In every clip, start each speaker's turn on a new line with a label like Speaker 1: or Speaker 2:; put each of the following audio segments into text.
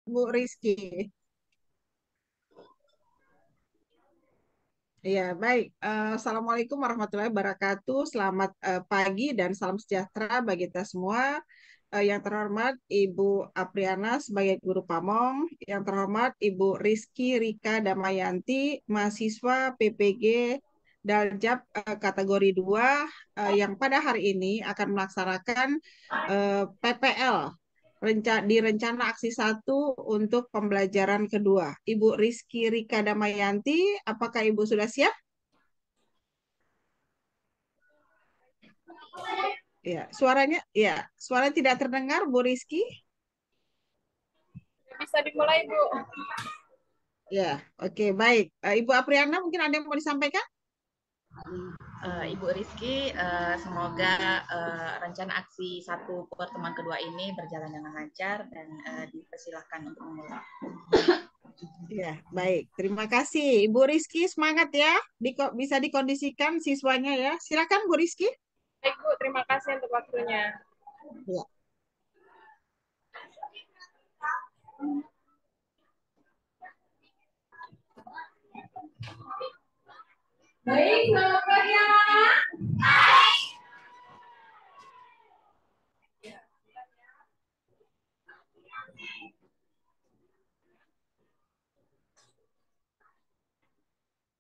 Speaker 1: Bu Rizky. Ya, baik. Assalamualaikum warahmatullahi wabarakatuh. Selamat pagi dan salam sejahtera bagi kita semua. Yang terhormat Ibu Apriana sebagai guru pamong. Yang terhormat Ibu Rizky Rika Damayanti, mahasiswa PPG Daljab kategori 2, yang pada hari ini akan melaksanakan PPL di rencana aksi 1 untuk pembelajaran kedua. Ibu Rizky Rika Damayanti, apakah Ibu sudah siap? Ya, suara tidak terdengar, Bu Rizky.
Speaker 2: Bisa dimulai, Bu.
Speaker 1: Ya, oke, baik. Ibu Apriana, mungkin ada yang mau disampaikan?
Speaker 3: Ibu Rizky, semoga rencana aksi 1 pertemuan kedua ini berjalan dengan lancar dan dipersilahkan untuk memulai.
Speaker 1: Ya, baik. Terima kasih. Ibu Rizky, semangat ya. Bisa dikondisikan siswanya ya. Silakan Bu Rizky.
Speaker 2: Baik, Bu. Terima kasih untuk waktunya.
Speaker 1: Ya.
Speaker 2: Baik, selamat pagi anak-anak.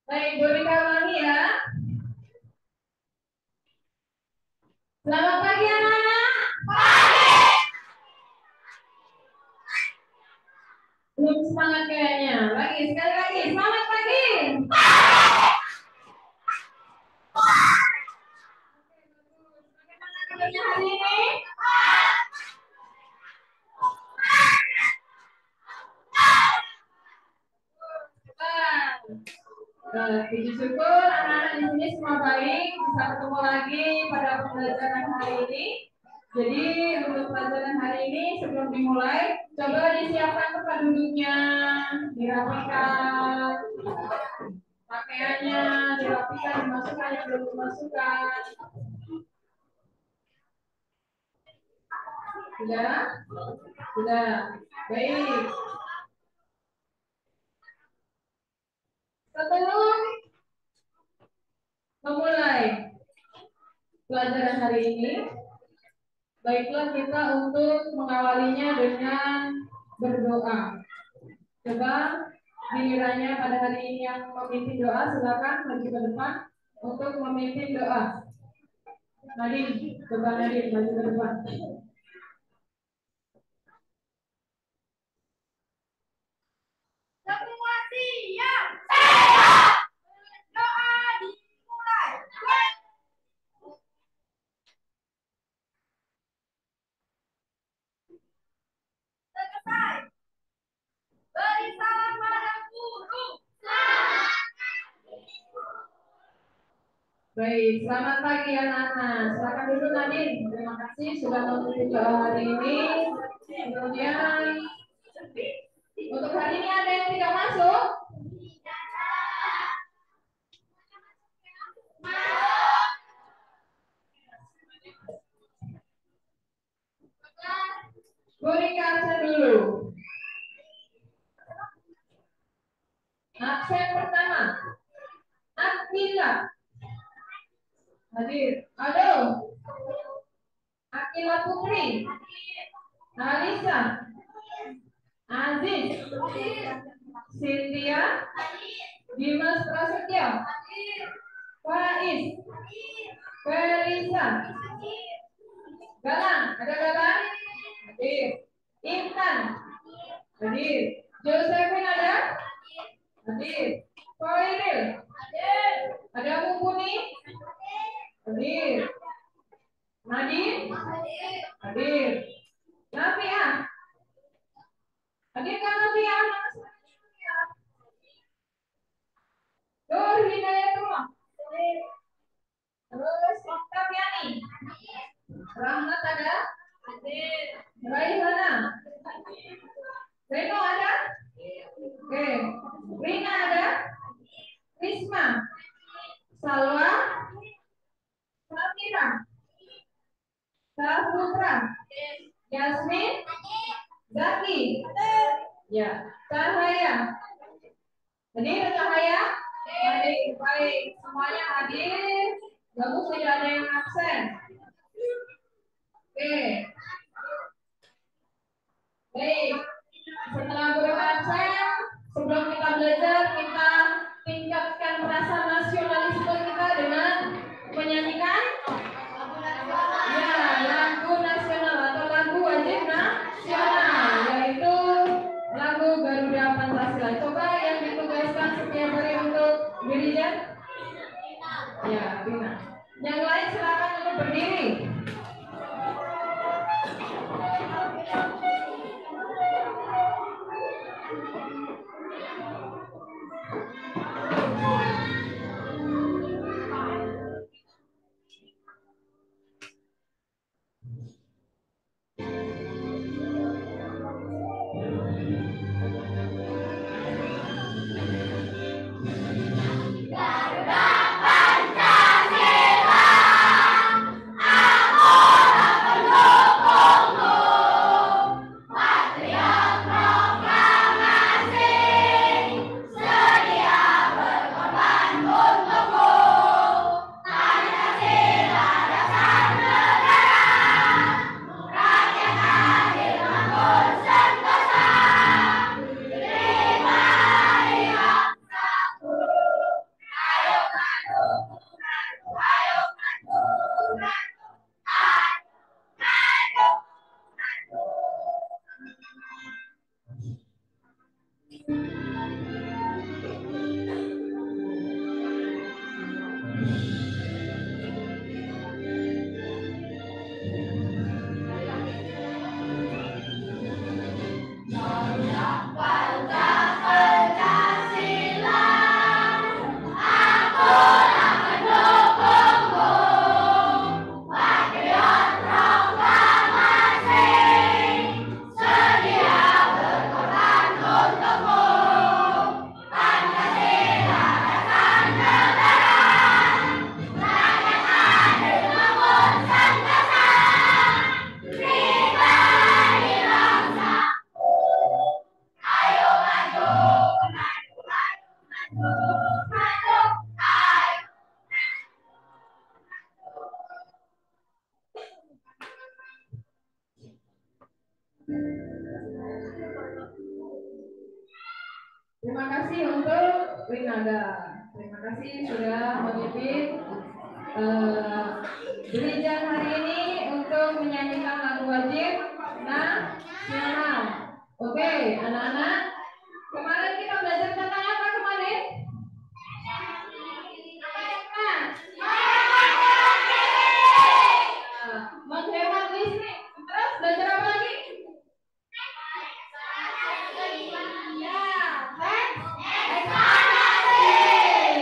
Speaker 2: Baik, Bu Rika ulangi ya. Selamat pagi anak-anak. Belum semangat kayaknya. Lagi, sekali lagi. Selamat pagi. Bagaimana kabarnya hari ini? Puji syukur anak-anak di sini semua baik, bisa ketemu lagi pada pembelajaran hari ini. Jadi untuk pelajaran hari ini sebelum dimulai, coba disiapkan tempat duduknya, dirapikan, pakaiannya dirapikan, dimasukkan yang belum dimasukkan. Sudah? Sudah. Baik. Sebelum memulai pelajaran hari ini, baiklah kita untuk mengawalinya dengan berdoa. Coba gilirannya pada hari ini yang memimpin doa, silakan maju ke depan untuk memimpin doa. Nadine, coba Nadine maju ke depan. Semua siap. Doa dimulai. Selesai. Beri salam pada guru. Baik, selamat pagi anak-anak. Silakan duduk Nadine. Terima kasih sudah memimpin doa hari ini. Kemudian untuk hari ini ada yang tidak masuk? Berikan absen dulu. Absen pertama, Akila. Hadir. Aduh. Akila Putri. Alisa. Aziz. Cynthia. Dimas Prasetyo. Faiz. Felisa. Galang. Ada Galang? Hadir. Intan. Hadir. Josephine ada? Hadir. Koiril. Ada Mumpuni? Hadir. Nadine? Hadir. Nafiah? Hadir kan Nafiah? Nur Hidayatullah? Terus Oktaviani? Rahmat ada? Hadir. Raihana? Reno ada? Oke. Rina ada? Risma? Salwa? Safira? Saputra? Yasmin? Zaki? Ya, Cahaya. Hadir Cahaya? Hadir, baik. Semuanya hadir. Bagus, tidak ada yang absen. Oke. Baik. Setelah berabsen, sebelum kita belajar, kita tingkatkan rasa nasionalisme kita dengan menyanyikan ya lagu nasional atau lagu wajib nasional, yaitu lagu Garuda Pancasila. Coba yang ditugaskan setiap hari untuk dirijen. Ya, Bina. Yang lain silakan untuk berdiri. Terima kasih untuk Winada. Terima kasih sudah memimpin belajar hari ini untuk menyanyikan lagu wajib nasional. Oke, anak-anak. Kemarin kita belajar tentang apa kemarin? Menghemat listrik. Terus belajar apa lagi?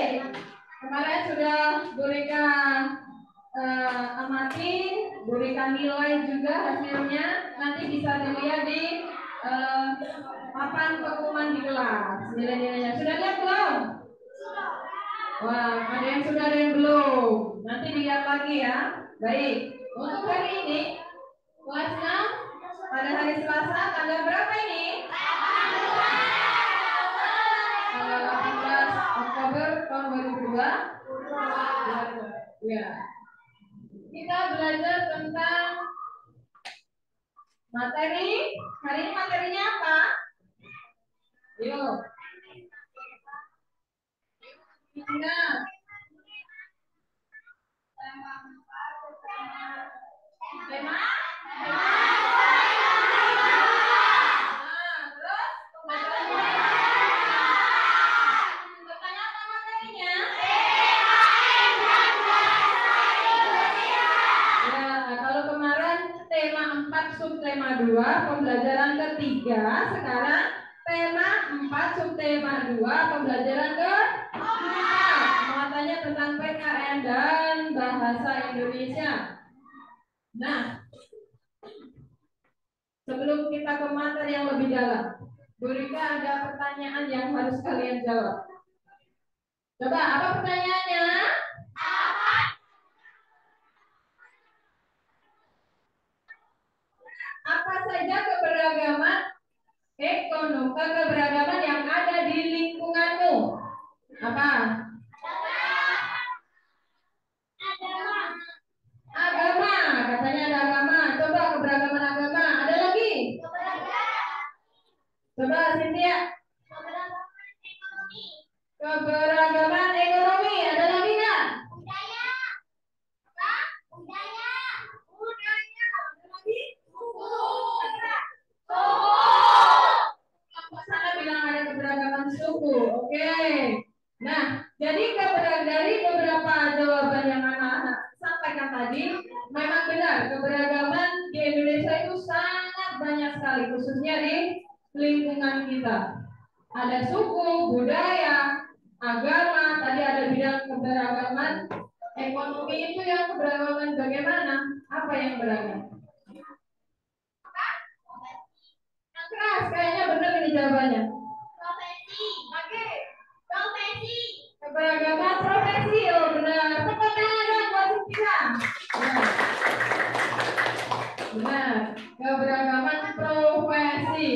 Speaker 2: Ya, kemarin sudah berikan amati, berikan nilai juga hasilnya. Nanti bisa dilihat di papan pengumuman di kelas. Nilai-nilainya sudah lihat belum? Wah, ada yang sudah, ada yang belum. Nanti dilihat lagi ya. Baik. Untuk hari ini kelas 6 pada hari Selasa tanggal berapa ini? Tanggal 18 Oktober tahun 2002. Ya. Kita belajar tentang materi. Hari ini materinya apa? Yuk. Ingat. Tema? Subtema 2, pembelajaran ketiga. Sekarang tema 4, subtema 2, pembelajaran ke-4. Muatannya tentang PKN dan bahasa Indonesia. Nah, sebelum kita ke materi yang lebih dalam, Bu Rika ada pertanyaan yang harus kalian jawab. Coba, apa pertanyaannya? Apa saja keberagaman keberagaman yang ada di lingkunganmu. Apa? Agama, katanya ada agama. Coba keberagaman agama. Ada lagi? Coba Cynthia. Keberagaman ekonomi. Ada lagi nggak? Budaya. Budaya. Ada lagi? Suku. Kelompok sana bilang ada keberagaman suku. Oke. Nah, jadi dari beberapa jawaban yang anak-anak sampaikan tadi, memang benar keberagaman di Indonesia itu sangat banyak sekali, khususnya di lingkungan kita. Ada suku, budaya, agama, tadi ada bidang keberagaman ekonomi. Itu yang keberagaman bagaimana? Apa yang beragam? Yang keras, kayaknya benar ini jawabannya. Profesi. Oke. Profesi. Keberagaman profesi, oh benar. Tepuk tangan buat kita. Benar. Keberagaman profesi.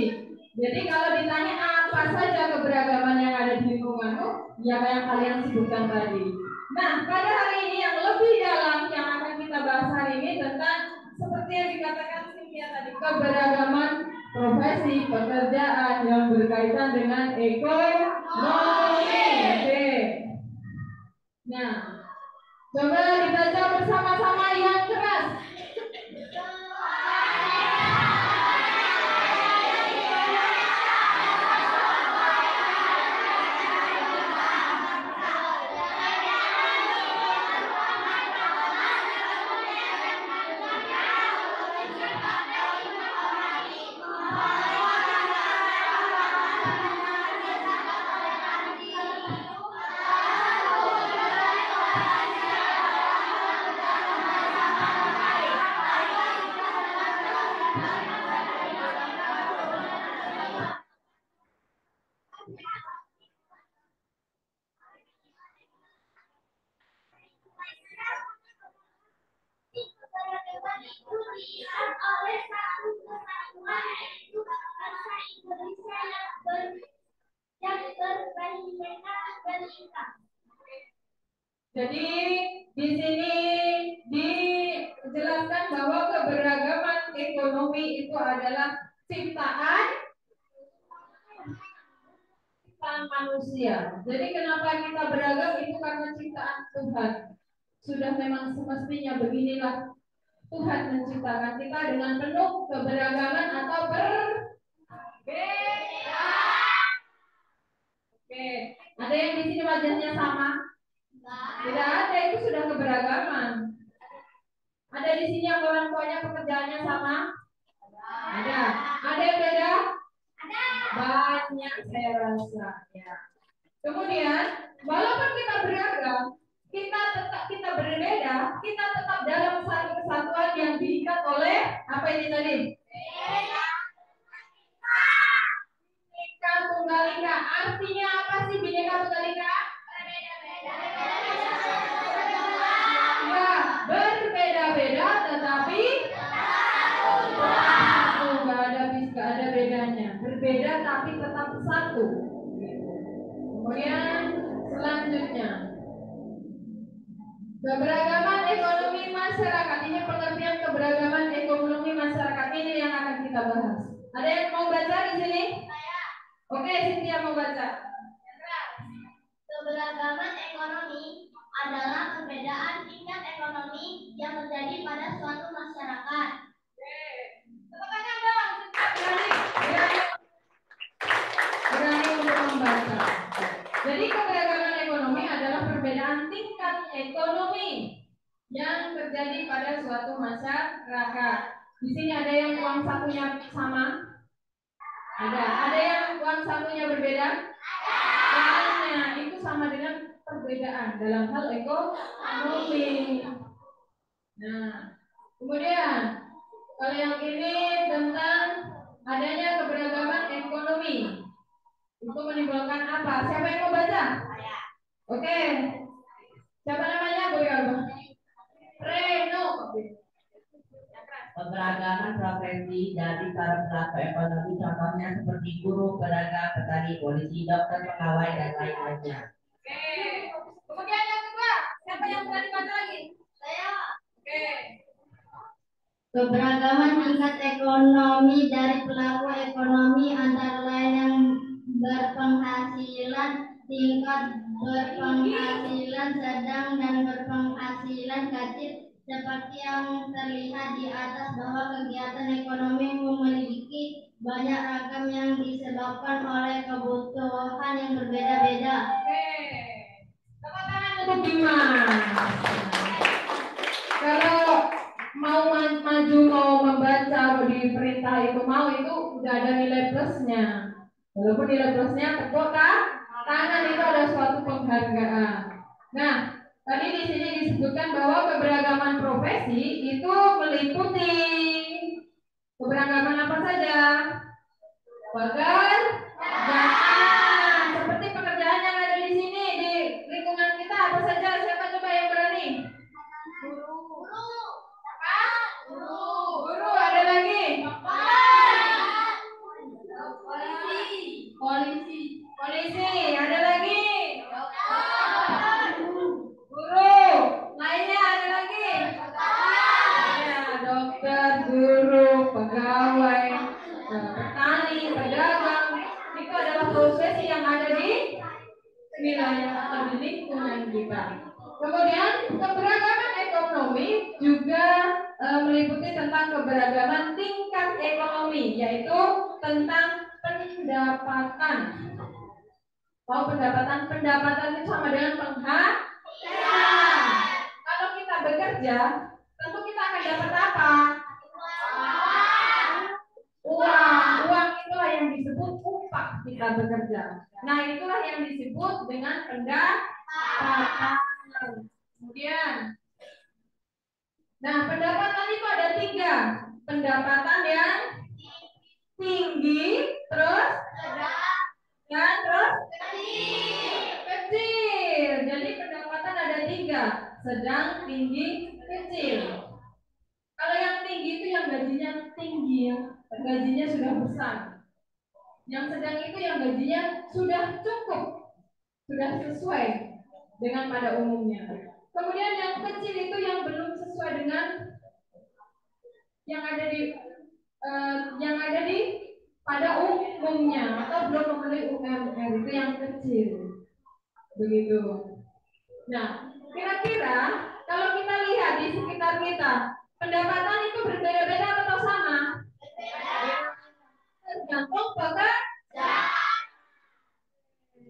Speaker 2: Jadi kalau ditanya apa saja keberagaman yang ada di lingkunganmu, ya yang kalian sebutkan tadi. Nah, pada hari ini yang lebih dalam yang akan kita bahas hari ini tentang seperti yang dikatakan Cynthia tadi, keberagaman profesi pekerjaan yang berkaitan dengan ekonomi. Oke. Nah, coba dibaca bersama-sama yang keras. Jadi di sini dijelaskan bahwa keberagaman ekonomi itu adalah ciptaan manusia. Jadi kenapa kita beragam itu karena ciptaan Tuhan. Sudah memang semestinya beginilah Tuhan menciptakan kita dengan penuh keberagaman atau berbeda. Oke, ada yang di sini wajahnya sama? Tidak ada, itu sudah keberagaman. Ada di sini yang orang tuanya pekerjaannya sama? Ada. Ada yang beda? Ada. Banyak saya rasa. Ya. Kemudian, walaupun kita beragam, kita berbeda, kita tetap dalam satu kesatuan yang diikat oleh apa ini tadi? Bineka Tunggal Ika. Artinya apa sih Bineka Tunggal Ika? Ya, berbeda-beda tetapi satu. Nggak ada bedanya. Berbeda tapi tetap satu. Kemudian selanjutnya, keberagaman ekonomi masyarakat. Ini pengertian keberagaman ekonomi masyarakat ini yang akan kita bahas. Ada yang mau baca di sini? Oke, Cynthia mau baca.
Speaker 4: Keberagaman ekonomi adalah perbedaan tingkat ekonomi yang terjadi pada suatu masyarakat.
Speaker 2: Berani untuk membaca. Jadi keberagaman ekonomi adalah perbedaan tingkat ekonomi yang terjadi pada suatu masyarakat. Di sini ada yang uang sakunya sama? Ada. Ada yang uang sakunya berbeda? Ada. Itu sama dengan perbedaan dalam hal ekonomi. Nah, kemudian kalau yang ini tentang adanya keberagaman ekonomi. Itu menimbulkan apa? Siapa yang mau baca? Saya. Oke. Siapa namanya? Bu Yorba. Reno. Yang keras.
Speaker 5: keberagaman profesi dari para pelaku ekonomi, contohnya seperti guru, pedagang, petani, polisi, dokter, pegawai, dan lain-lainnya.
Speaker 2: Oke. Kemudian yang kedua, siapa yang berani baca lagi? Saya. Oke.
Speaker 4: Keberagaman tingkat ekonomi dari pelaku ekonomi antara lain yang berpenghasilan tingkat, berpenghasilan sedang, dan berpenghasilan kecil, seperti yang terlihat di atas bahwa kegiatan ekonomi memiliki banyak ragam yang disebabkan oleh kebutuhan yang berbeda-beda.
Speaker 2: Oke. Tepuk tangan untuk Bima. Kalau mau maju, mau membaca, mau diperintah itu mau, itu udah ada nilai plusnya. Walaupun nilai plusnya tepuk tangan, itu ada suatu penghargaan. Nah, tadi di sini disebutkan bahwa keberagaman profesi itu meliputi keberagaman apa saja? Pekerjaan. Seperti pekerjaan yang ada di sini di lingkungan kita apa saja? Siapa coba yang berani? Guru, ada lagi? Polisi, ada lagi? Guru, lainnya ada lagi? Ya, dokter, guru, pegawai, petani, pedagang, itu adalah profesi yang ada di wilayah atau di lingkungan kita. Kemudian keberagaman ekonomi juga meliputi tentang keberagaman tingkat ekonomi, yaitu tentang pendapatan. Kalau pendapatan itu sama dengan penghasilan. Kalau kita bekerja, tentu kita akan dapat apa? Uang itulah yang disebut upah kita bekerja. Nah, itulah yang disebut dengan pendapatan. Kemudian, nah, pendapatan itu ada 3. Pendapatan yang tinggi, terus kecil. Jadi pendapatan ada 3, sedang, tinggi, kecil. Kalau yang tinggi itu yang gajinya tinggi, gajinya sudah besar. Yang sedang itu yang gajinya sudah cukup, sudah sesuai dengan pada umumnya. Kemudian yang kecil itu yang belum sesuai dengan yang ada di pada umumnya atau belum memenuhi UMR, itu yang kecil. Begitu. Nah, kira-kira kalau kita lihat di sekitar kita, pendapatan itu berbeda-beda atau sama? Tergantung pekerjaan.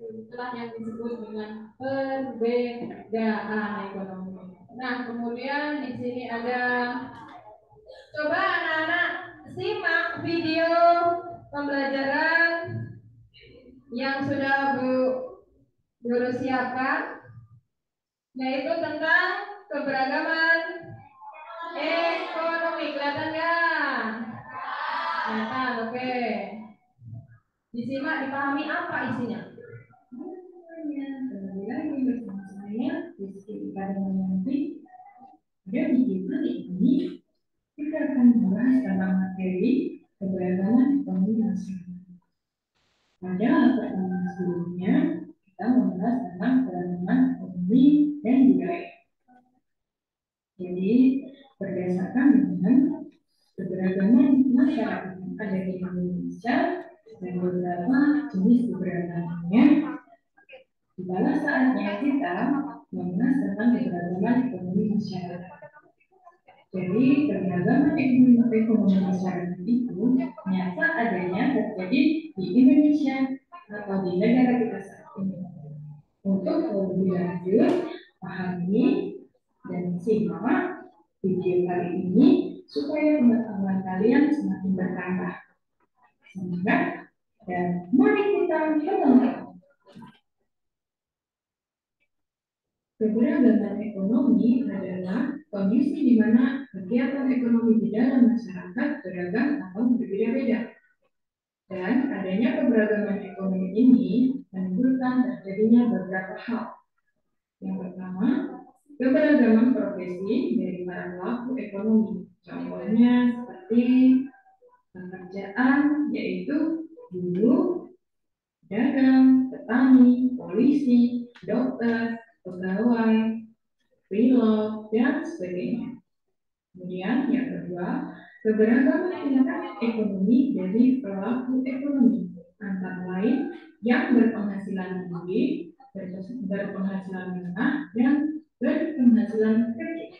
Speaker 2: Itulah yang disebut dengan perbedaan ekonomi. Nah, kemudian di sini ada, coba anak-anak simak video pembelajaran yang sudah Guru siapkan, yaitu tentang keberagaman ekonomi. Kelihatan nggak? Kelihatan, oke. Disimak, dipahami apa isinya?
Speaker 6: Kembali lagi bersama saya, Rizky Ikademanyanti. Pada video kali ini, kita akan membahas tentang materi keberagaman ekonomi nasional. Pada pertemuan sebelumnya, kita membahas tentang keberagaman ekonomi dan budaya. Jadi, berdasarkan dengan keberagaman masyarakat yang ada di Indonesia dan beberapa jenis keberagamannya, adalah saatnya kita membahas tentang keberagaman ekonomi masyarakat. Jadi, keberagaman ekonomi masyarakat itu nyata adanya terjadi di Indonesia atau di negara kita saat ini. Untuk lebih lanjut, pahami dan simak video kali ini supaya pengetahuan kalian semakin bertambah. Semangat dan mari kita menonton. Keberagaman ekonomi adalah kondisi di mana kegiatan ekonomi di dalam masyarakat beragam atau berbeda-beda. Dan adanya keberagaman ekonomi ini menimbulkan terjadinya beberapa hal. Yang pertama, keberagaman profesi dari para pelaku ekonomi. Contohnya seperti pekerjaan yaitu guru, pedagang, petani, polisi, dokter, pegawai, pilot, dan sebagainya. Kemudian yang kedua, keberagaman tingkat ekonomi dari pelaku ekonomi, antara lain yang berpenghasilan tinggi, berpenghasilan menengah, dan berpenghasilan kecil.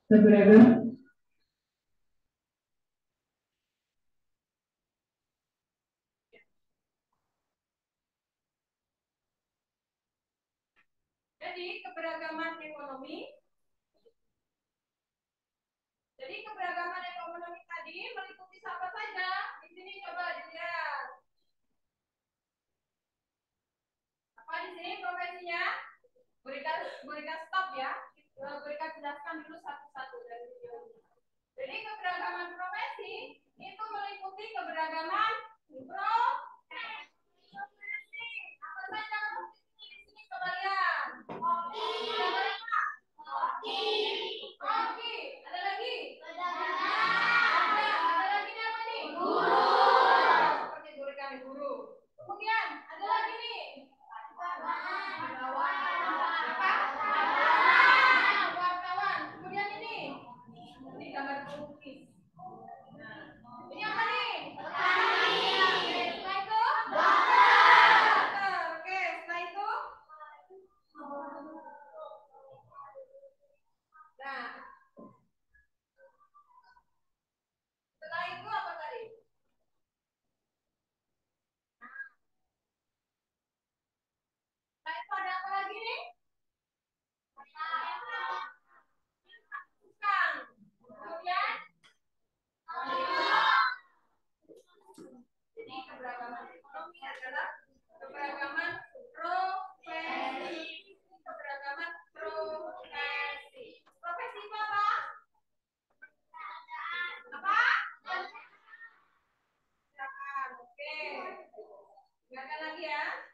Speaker 6: Keberagaman
Speaker 2: Jadi keberagaman ekonomi tadi meliputi apa saja? Di sini coba dilihat. Apa di sini profesinya? Berikan stop ya. Berikan jelaskan dulu satu-satu dari video ini. Jadi keberagaman profesi itu meliputi keberagaman profesi. Apa saja di sini coba lihat. Oke, ada lagi? Ada lagi nih apa nih? Guru. Seperti guru kami guru. Kemudian ada lagi nih. Wartawan. Kemudian ini gambar pelukis. Ini apa nih? Petani. Setelah itu? Dokter. Oke, setelah itu? Nah, setelah itu apa tadi? Setelah itu ada apa lagi nih? Tukang. Kemudian? Jadi keberagaman ekonomi adalah keberagaman profesi. Keberagaman profesi. Profesi itu apa? Apa? Silakan. Oke. Ingatkan lagi ya.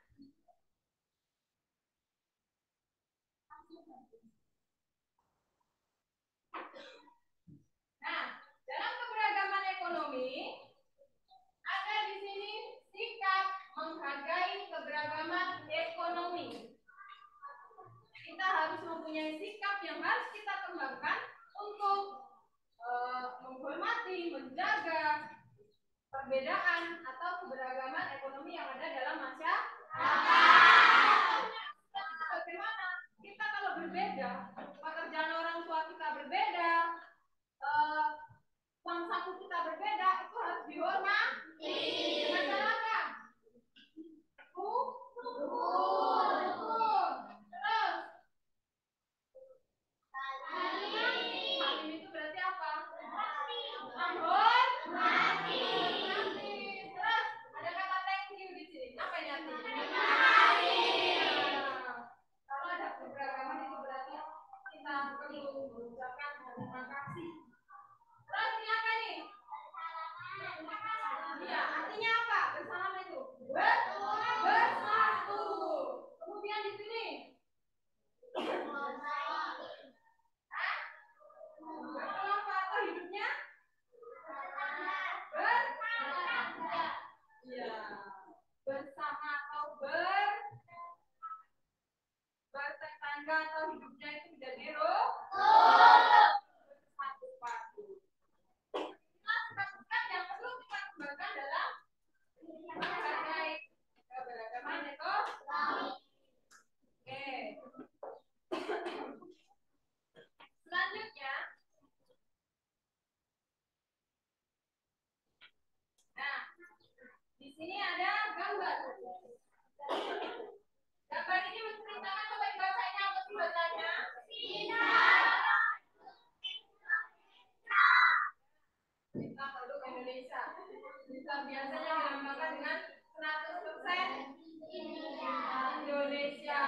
Speaker 2: Nah, dalam keberagaman ekonomi ada di sini sikap menghargai keberagaman ekonomi. Kita harus mempunyai sikap yang harus kita kembangkan untuk menghormati, menjaga perbedaan atau keberagaman ekonomi yang ada dalam masyarakat. Bagaimana kita kalau berbeda, pekerjaan orang tua kita berbeda, bangsaku kita berbeda, itu harus dihormati. Dengan cara apa? Terus salim itu berarti apa? Menghormati. Terus ada kata thank you di sini. Apa ini artinya? Kalau ada keberagaman itu berarti kita perlu mengucapkan terima kasih. Terus ini apa nih? Iya, artinya apa? Bersama itu bersatu. Kemudian di sini apa atau hidupnya ya bersama atau bertetangga atau hidupnya itu menjadi bersatu padu. Sikap yang perlu kita kembangkan dalam menghargai keberagaman ekonomi. Oke. Selanjutnya, nah, di sini ada gambar. Gambar ini menceritakan coba bacanya apa sih bacanya? Kita produk Indonesia. Kita biasanya dilambangkan dengan 100% Indonesia.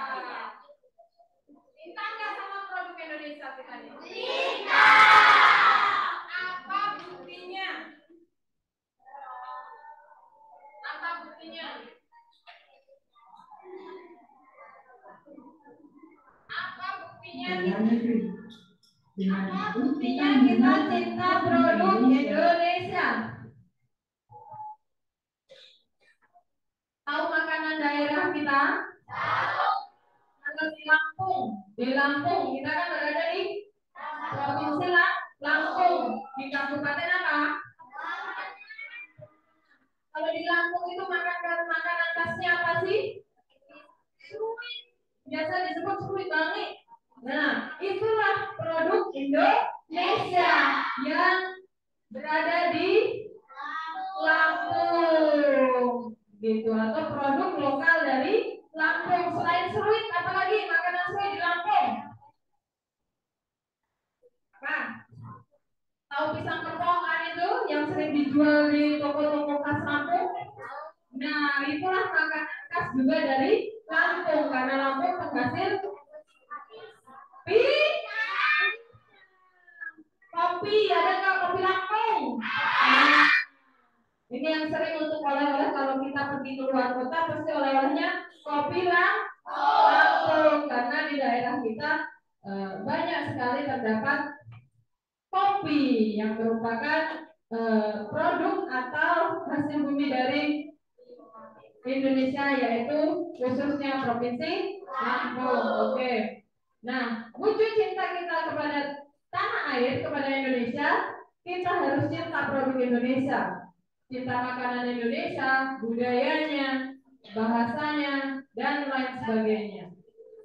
Speaker 2: Cinta nggak sama produk Indonesia kita nih? Cinta. Apa buktinya? Apa buktinya? Apa buktinya?
Speaker 6: Dengan itu
Speaker 2: Artinya kita cinta produk Indonesia. Tahu makanan daerah kita? Kalau di Lampung kita kan berada di provinsi Lampung. Di kabupaten apa? Kalau di Lampung itu makanan khasnya apa sih? Suwit. Biasa disebut suwit bangi. Nah, itulah produk Indonesia yang berada di Lampung, gitu, atau produk lokal dari Lampung. Selain seruit, apalagi makanan seruit di Lampung? Apa? Tahu pisang kepongan itu yang sering dijual di toko-toko khas Lampung? Nah, itulah makanan khas juga dari Lampung karena Lampung penghasil kopi. Ada nggak kopi Lampung? Nah, ini yang sering untuk oleh-oleh kalau kita pergi ke luar kota pasti oleh-olehnya kopi Lampung karena di daerah kita banyak sekali terdapat kopi yang merupakan produk atau hasil bumi dari Indonesia yaitu khususnya provinsi Lampung. Oke. Nah, wujud cinta kita kepada tanah air, kepada Indonesia, kita harus cinta produk Indonesia. Cinta makanan Indonesia, budayanya, bahasanya, dan lain sebagainya.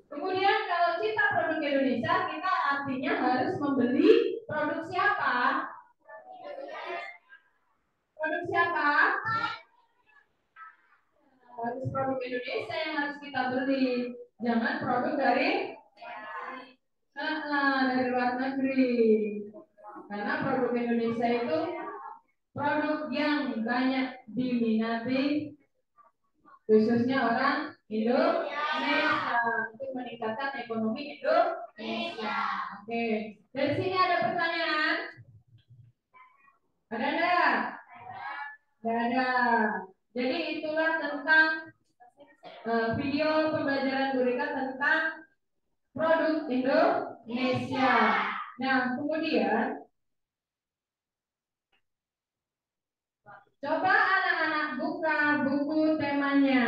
Speaker 2: Kemudian kalau cinta produk Indonesia, kita artinya harus membeli produk siapa? Produk siapa? Harus produk Indonesia yang harus kita beli. Jangan produk dari luar negeri. Karena produk Indonesia itu produk yang banyak diminati khususnya orang Indonesia untuk meningkatkan ekonomi Indonesia. Oke, dari sini ada pertanyaan? Ada enggak? Tidak ada. Jadi itulah tentang video pembelajaran Gurika tentang produk Indonesia. Nah, kemudian coba anak-anak buka buku temanya.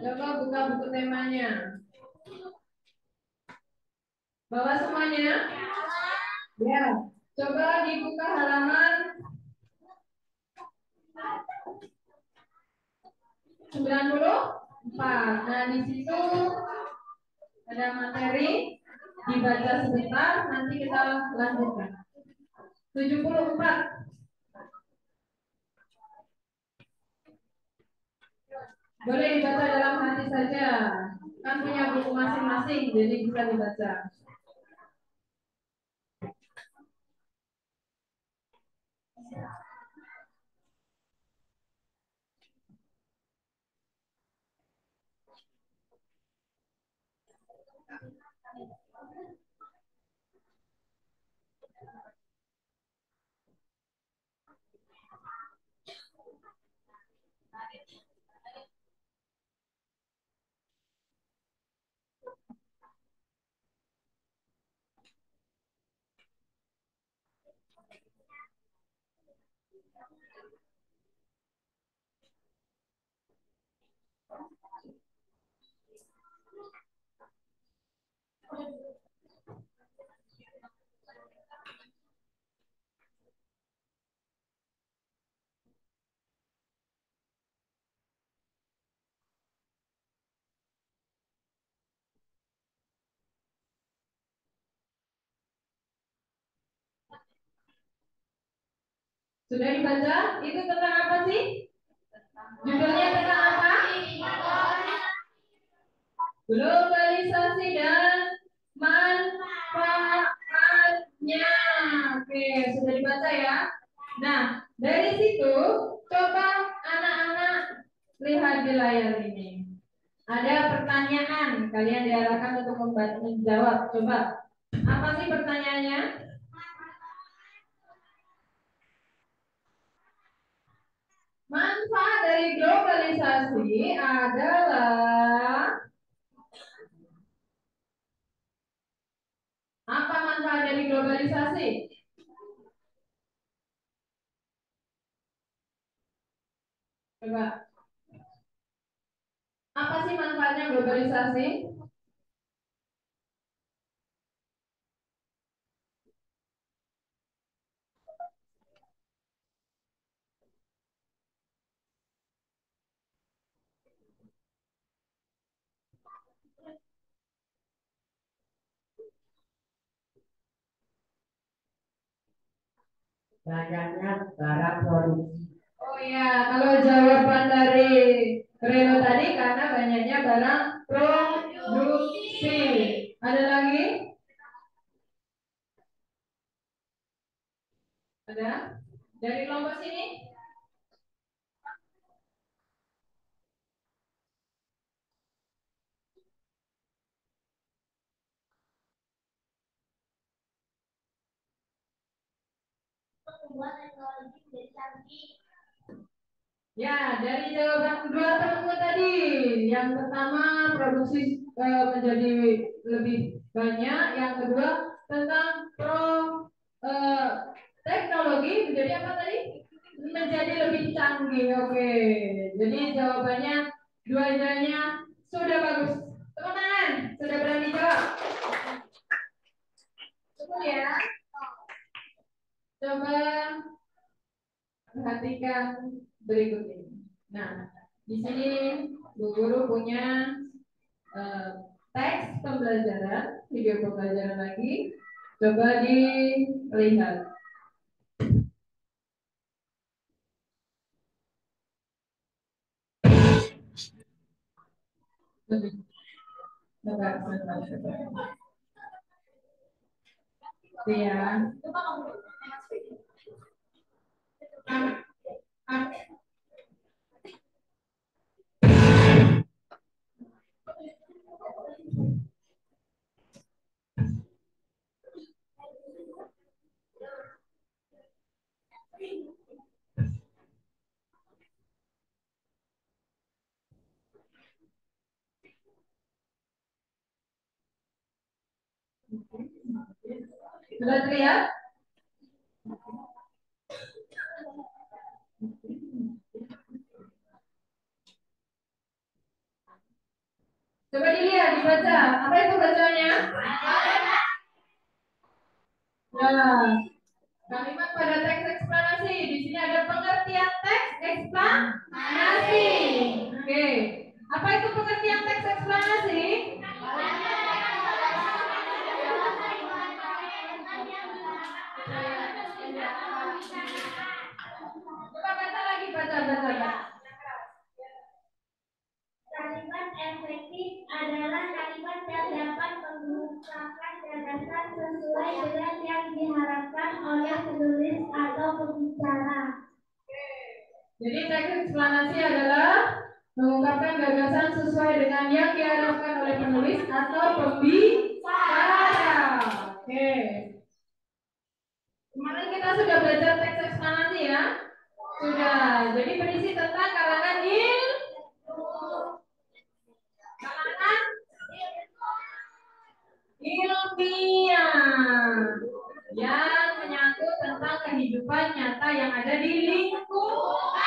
Speaker 2: Coba buka buku temanya. Bawa semuanya? Ya. Coba dibuka halaman 94. Nah, di situ ada materi, dibaca sebentar, nanti kita lanjutkan. 74. Boleh dibaca dalam hati saja. Kan punya buku masing-masing, jadi bisa dibaca. Sudah dibaca? Itu tentang apa sih? Judulnya tentang apa? Globalisasi dan manfaatnya. Oke, sudah dibaca ya. Nah, dari situ coba anak-anak lihat di layar ini. Ada pertanyaan, kalian diarahkan untuk menjawab. Coba, apa sih pertanyaannya? Manfaat dari dari globalisasi adalah apa manfaat dari globalisasi? Coba. Apa sih manfaatnya globalisasi?
Speaker 5: banyaknya barang produksi.
Speaker 2: Oh ya, kalau jawaban dari Reno tadi karena banyaknya barang produksi. Ada lagi? Ada? Dari kelompok sini?
Speaker 4: Membuat teknologi menjadi canggih.
Speaker 2: Ya, dari jawaban kedua teman tadi, yang pertama produksi menjadi lebih banyak, yang kedua tentang eh, teknologi menjadi apa tadi? Menjadi lebih canggih. Oke, jadi jawabannya dua-duanya sudah bagus. Tepuk tangan, sudah berani jawab. Tunggu ya. Coba perhatikan berikut ini. Nah, di sini Bu Guru punya eh, teks pembelajaran, video pembelajaran lagi. Coba dilihat. Coba, ya. Sudah terlihat? Coba dilihat, dibaca. Apa itu bacanya? Ya, kalimat pada teks eksplanasi. Di sini ada pengertian teks eksplanasi. Oke. Apa itu pengertian teks eksplanasi? Coba baca lagi, baca.
Speaker 4: Kalimat efektif adalah kalimat yang dapat mengungkapkan gagasan sesuai dengan yang diharapkan oleh penulis atau pembicara.
Speaker 2: Jadi teks eksplanasi adalah mengungkapkan gagasan sesuai dengan yang diharapkan oleh penulis atau pembicara. Oke. Kemarin kita sudah belajar teks eksplanasi ya? Sudah. Jadi berisi tentang kalangan ilmiah yang menyangkut tentang kehidupan nyata yang ada di lingkungan.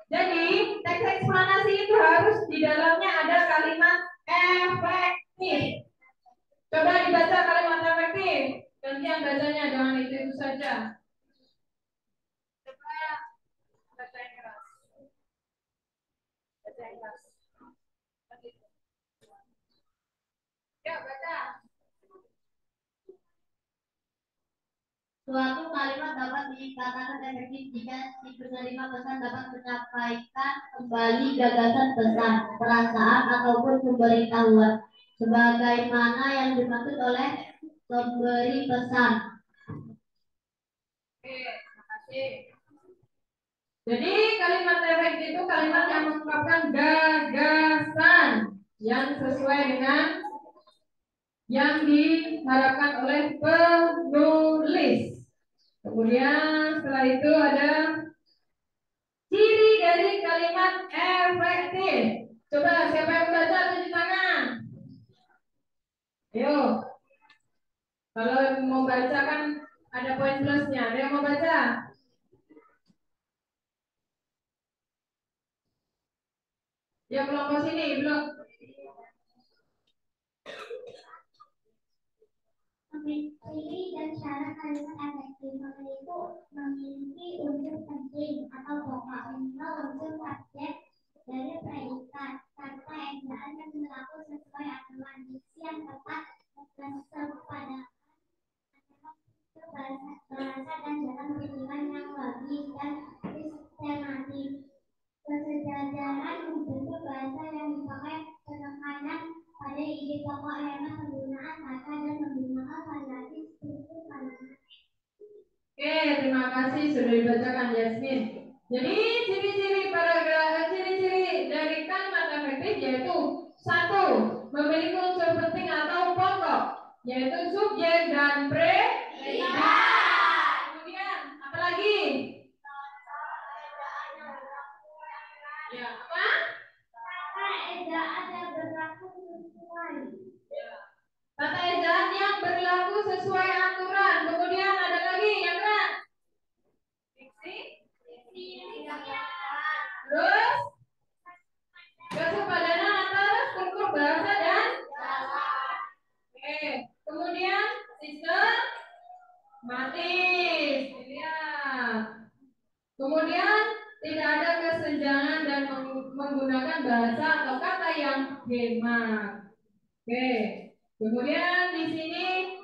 Speaker 2: Jadi teks eksplanasi itu harus di dalamnya ada kalimat efektif. Coba dibaca kalimat efektif. Gantian bacanya, jangan itu saja. Coba baca yang keras. Baca yang keras. Ya, baca.
Speaker 4: Suatu kalimat dapat dikatakan efektif jika si penerima pesan dapat menyampaikan kembali gagasan pesan, perasaan, ataupun pemberitahuan sebagaimana yang dimaksud oleh pemberi pesan.
Speaker 2: Oke, makasih. Jadi kalimat efektif itu kalimat yang mengungkapkan gagasan yang sesuai dengan yang diharapkan oleh penulis. Kemudian setelah itu ada ciri dari kalimat efektif. Coba siapa yang baca tunjuk tangan. Ayo. Kalau mau baca kan ada poin plusnya. Ada yang mau baca? Ya kelompok sini belum.
Speaker 4: Ciri dan syarat kalimat efektif memiliki unsur penting atau pokok minimal unsur subjek dari predikat serta ejaan yang berlaku sesuai aturan diksi yang tepat bersepadan bahasa dan jalan pikiran yang logis dan sistematis. Kesejajaran membentuk bahasa yang dipakai penekanan pada ide pokok hemat penggunaan kata dan menggunakan variasi struktur kalimat.
Speaker 2: Oke, terima kasih sudah dibacakan Yasmin. Jadi ciri-ciri dari kalimat efektif yaitu satu, memiliki unsur penting atau pokok, yaitu subjek dan predikat. Kemudian apa lagi? Ya, apa?
Speaker 4: Kata ejaan yang berlaku sesuai.
Speaker 2: Kata ejaan yang berlaku sesuai aturan. Kemudian ada lagi yang kan? Diksi. Terus kesepadanan antara struktur bahasa dan oke. Kemudian sistematis. Lihat. Kemudian tidak ada kesenjangan dan menggunakan bahasa atau kata yang hemat. Oke. Kemudian di sini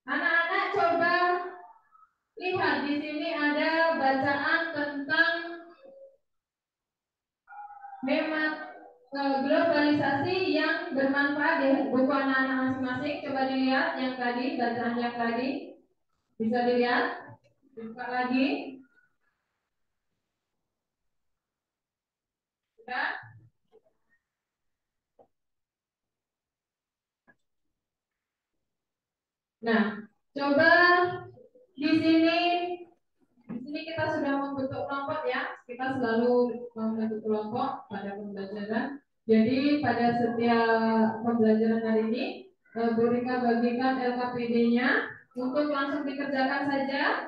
Speaker 2: anak-anak coba lihat di sini ada bacaan tentang hemat globalisasi yang bermanfaat di buku anak-anak masing-masing. Coba dilihat yang tadi, bacaan yang tadi. Bisa dilihat? Buka lagi. Sudah? Nah, coba di sini kita sudah membentuk kelompok ya. Kita selalu membentuk kelompok pada pembelajaran. Jadi pada setiap pembelajaran hari ini, Bu Rika bagikan LKPD-nya untuk langsung dikerjakan saja.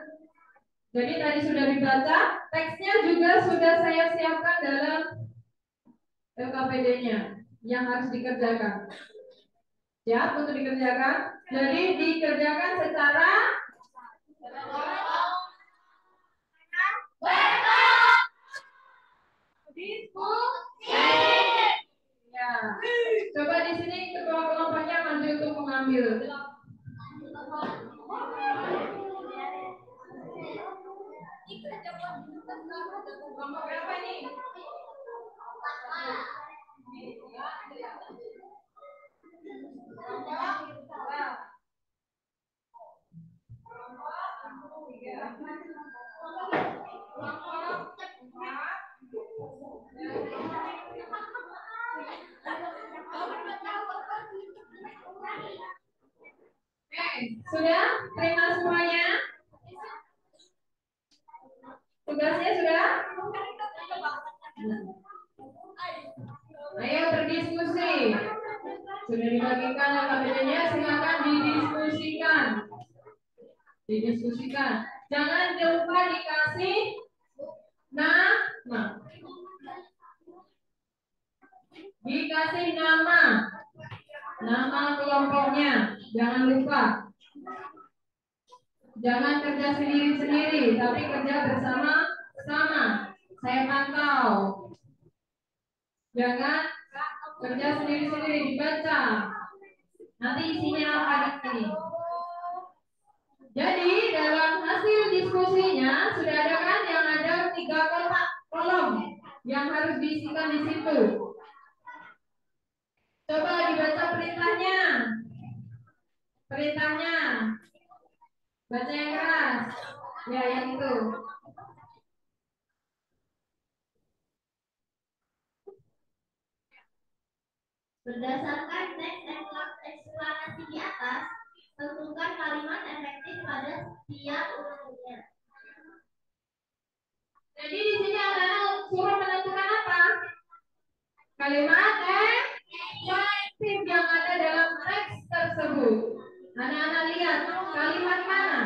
Speaker 2: Jadi tadi sudah dibaca, teksnya juga sudah saya siapkan dalam LKPD-nya yang harus dikerjakan. Siap untuk dikerjakan? Jadi dikerjakan secara diskusi. Ya. Coba di sini ketua kelompoknya maju untuk mengambil. Kelompok berapa ini? Sudah? Terima semuanya? Tugasnya sudah? Ayo berdiskusi. Sudah dibagikan LKPD-nya, silakan didiskusikan. Didiskusikan. Jangan lupa dikasih nama. Dikasih nama. Nama kelompoknya. Jangan lupa. Jangan kerja sendiri-sendiri, tapi kerja bersama-sama. Saya pantau. Jangan kerja sendiri-sendiri, dibaca. Nanti isinya apa di sini. Jadi dalam hasil diskusinya sudah ada kan yang ada 3 kotak kolom yang harus diisikan di situ. Coba dibaca perintahnya. Perintahnya. Baca yang keras. Ya, yang itu.
Speaker 4: Berdasarkan teks eksplanasi di atas, tentukan kalimat efektif pada
Speaker 2: Anak-anak lihat kalimat mana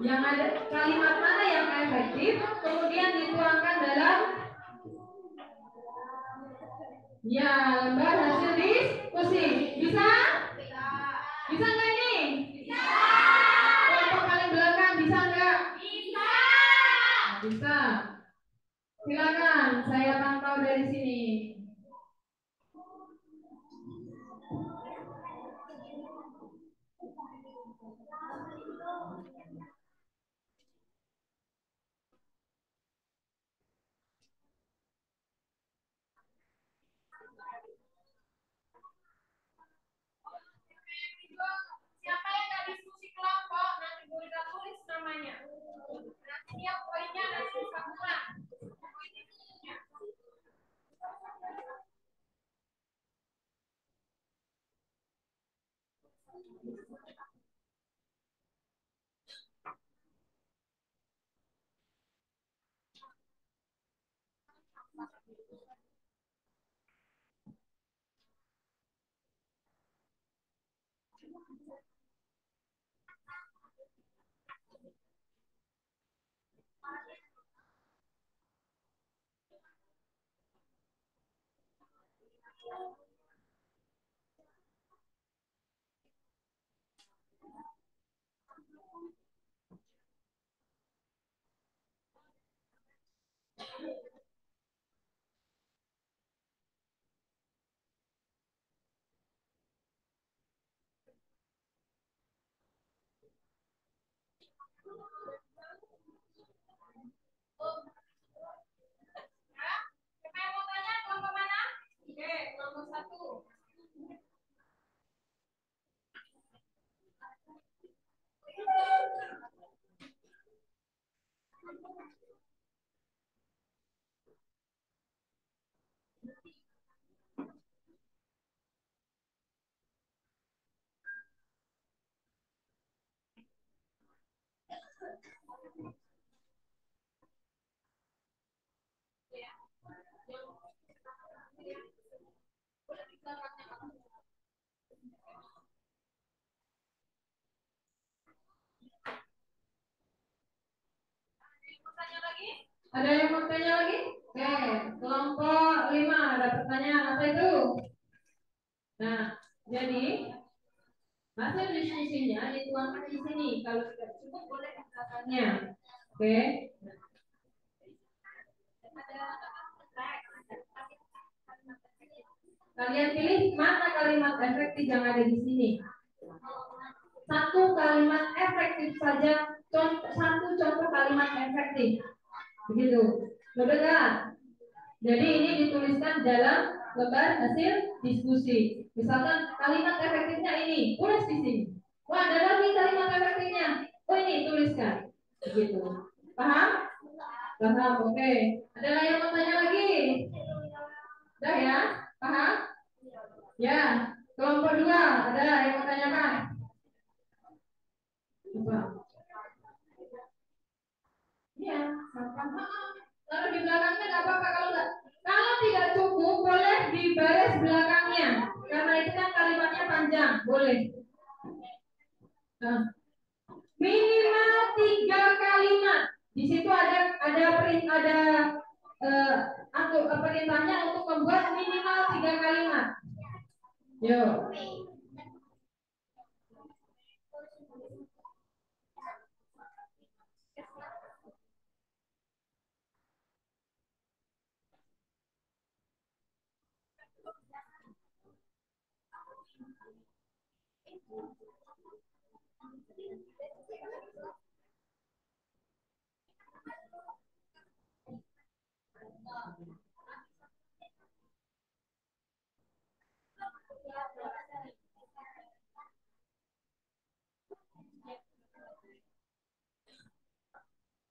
Speaker 2: yang ada, kalimat mana yang efektif, kemudian dituangkan dalam ya lembar hasil diskusi. Bisa? Bisa nggak ini? Bisa. Kelompok paling belakang bisa nggak? Bisa. Bisa. Silakan, saya pantau dari sini. Siapa yang nggak diskusi kelompok, nanti Bu Rita tulis namanya. Nanti dia poinnya nanti bisa pulang. Siapa yang mau tanya kelompok mana? Oke, kelompok 1. Ada yang mau tanya lagi? Oke, kelompok 5 ada pertanyaan apa itu? Nah, jadi hasil diskusinya dituangkan di sini. Kalau tidak cukup boleh katakannya. Oke. Kalian pilih mana kalimat efektif yang ada di sini. Satu kalimat efektif saja, satu contoh kalimat efektif. Begitu. Mudah nggak? Jadi ini dituliskan dalam lembar hasil diskusi. Misalkan kalimat efektifnya ini, tulis di sini. Wah, ada lagi kalimat efektifnya. Oh, ini tuliskan. Begitu. Paham? Paham. Oke. Ada yang mau tanya lagi? Udah ya? Paham? Ya. Kelompok 2 ada yang mau tanyakan? Coba. Iya, sama. Lalu di belakangnya nggak apa-apa kalau nggak. Kalau tidak cukup, boleh di baris belakangnya. Karena itu kan kalimatnya panjang, boleh. Nah, minimal 3 kalimat. Di situ ada perintahnya untuk membuat minimal 3 kalimat. Yuk.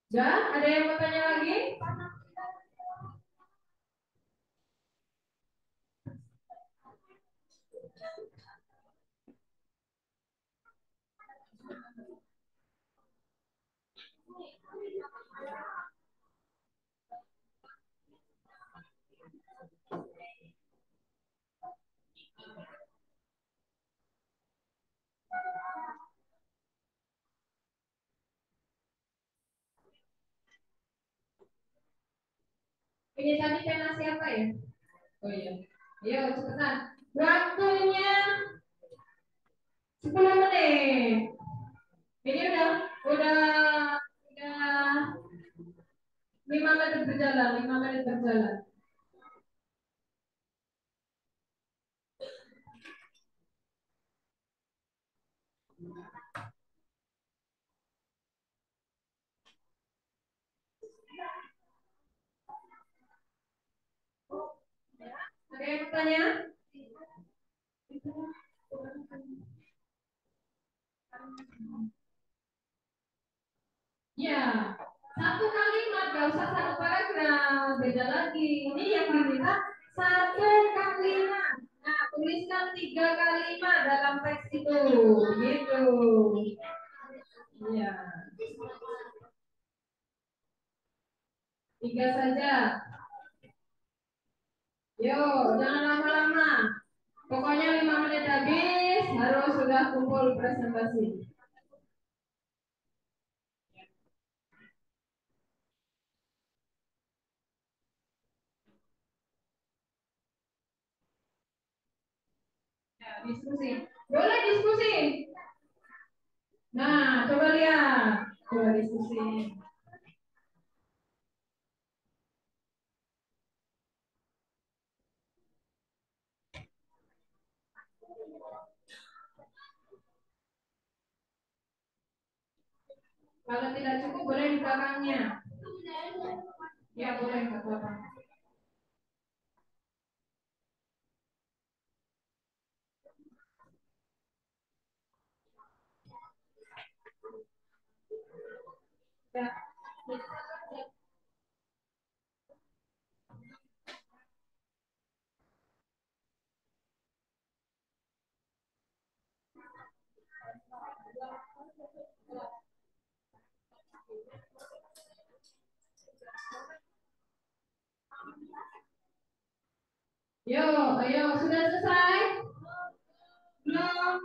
Speaker 2: Ya, ada yang mau tanya lagi? Ini tadi pena siapa ya? Oh iya. Ayo cepetan. Waktunya 10 menit. Ini udah 5 menit berjalan, 5 menit berjalan. Ada yang bertanya? Ya, satu kalimat, gak usah satu paragraf, beda lagi. Ini yang diminta satu kalimat. Nah, tuliskan 3 kalimat dalam teks itu, gitu. Iya, 3 saja. Yo, jangan lama-lama. Pokoknya 5 menit habis, harus sudah kumpul presentasi. Ya, diskusi. Boleh diskusi. Nah, coba lihat. Coba diskusi. Kalau tidak cukup, boleh di belakangnya. Ya, boleh ke belakang. Ya. Yo, ayo, sudah selesai? Belum?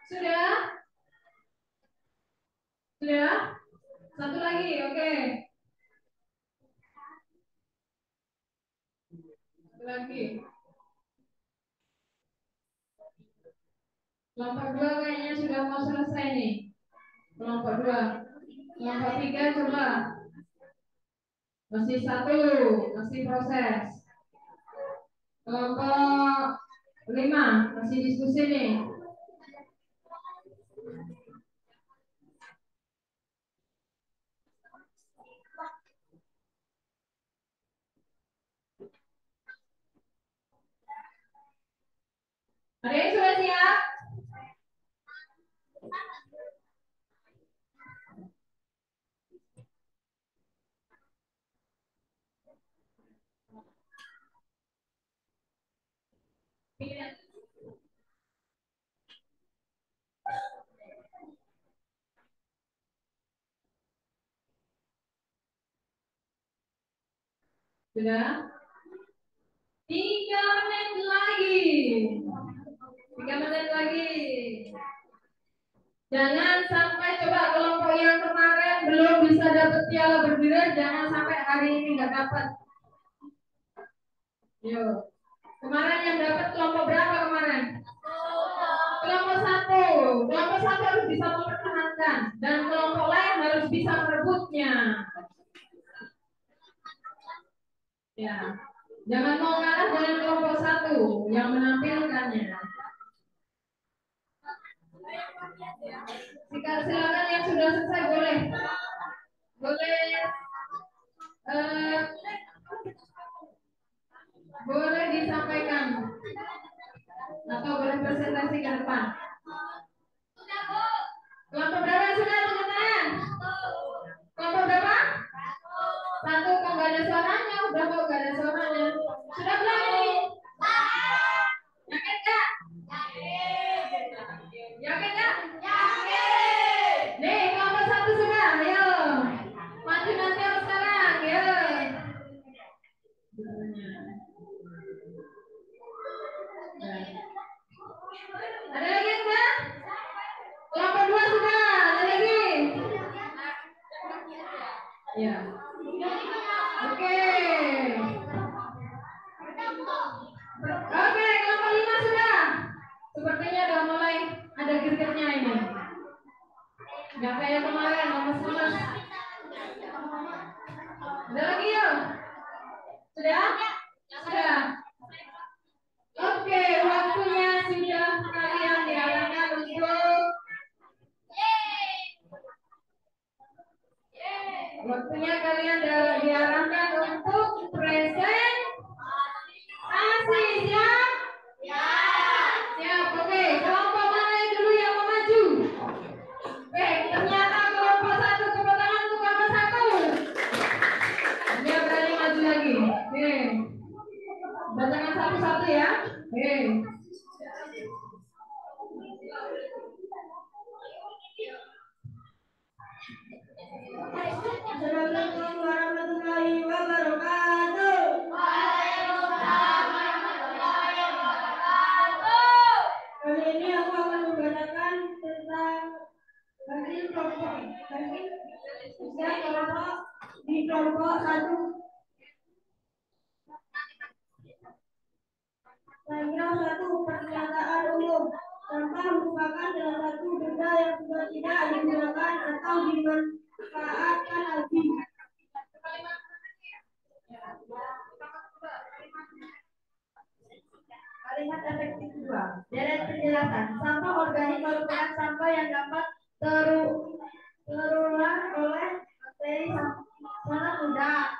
Speaker 2: Sudah? Sudah? Satu lagi, oke. Satu lagi. Kelompok 2 kayaknya sudah mau selesai nih. Kelompok 2. Kelompok 3 coba. Masih satu, masih proses. Kelompok 5 masih diskusi nih. Ada yang sudah siap? Sudah? 3 menit lagi. 3 menit lagi. Jangan sampai coba kelompok yang kemarin belum bisa dapat piala berdiri, jangan sampai hari ini nggak dapat. Yuk. Kemarin yang dapat kelompok berapa kemarin? Kelompok 1. Kelompok 1 harus bisa mempertahankan dan kelompok lain harus bisa merebutnya. Ya. Jangan mau kalah dengan kelompok 1 yang menampilkannya. Silakan yang sudah selesai boleh boleh boleh disampaikan Udah kok gak ada suaranya. Sudah belum ini? Yakin nggak? Yakin nggak? Yakin. Nih kelompok 1 sudah, ayo. Maju nanti harus sekarang, ya. Ada lagi enggak? Kelompok 2 sudah, ada lagi? Ya. Oke. Oke, kelompok 5 sudah. Sepertinya udah mulai ada gergetnya ini. Nggak kayak kemarin, lemes-lemes. Ada lagi yuk? Sudah? Sudah. Oke, waktunya sudah kalian diarahkan untuk presentasi. Siap? Siap. Oke, kelompok mana yang dulu yang mau maju? Oke, ternyata kelompok 1, tepuk tangan untuk kelompok 1. Dia berani maju lagi. Oke. Bacakan satu-satu ya. Oke.
Speaker 4: Assalamualaikum warahmatullahi wabarakatuh. Kali ini aku akan membacakan tentang hasil kelompok di kelompok 1. Paragraf 1, pernyataan umum. Sampah merupakan salah satu benda yang sudah tidak digunakan atau dimanfaatkan lagi. Kalimat efektif 2. Deret penjelasan. Sampah organik merupakan sampah yang dapat terulang oleh bakteri sangat mudah.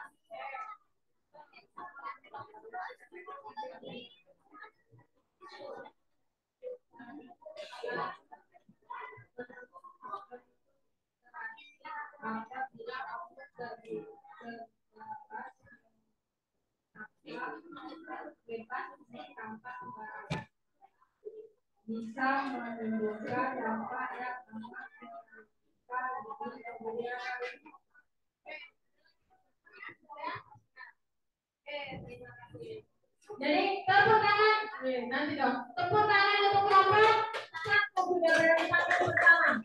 Speaker 2: Bisa menimbulkan dampak yang jadi tepuk tangan. Nanti dong. Tepuk tangan untuk kelompok 1 sudah berani sampai pertama.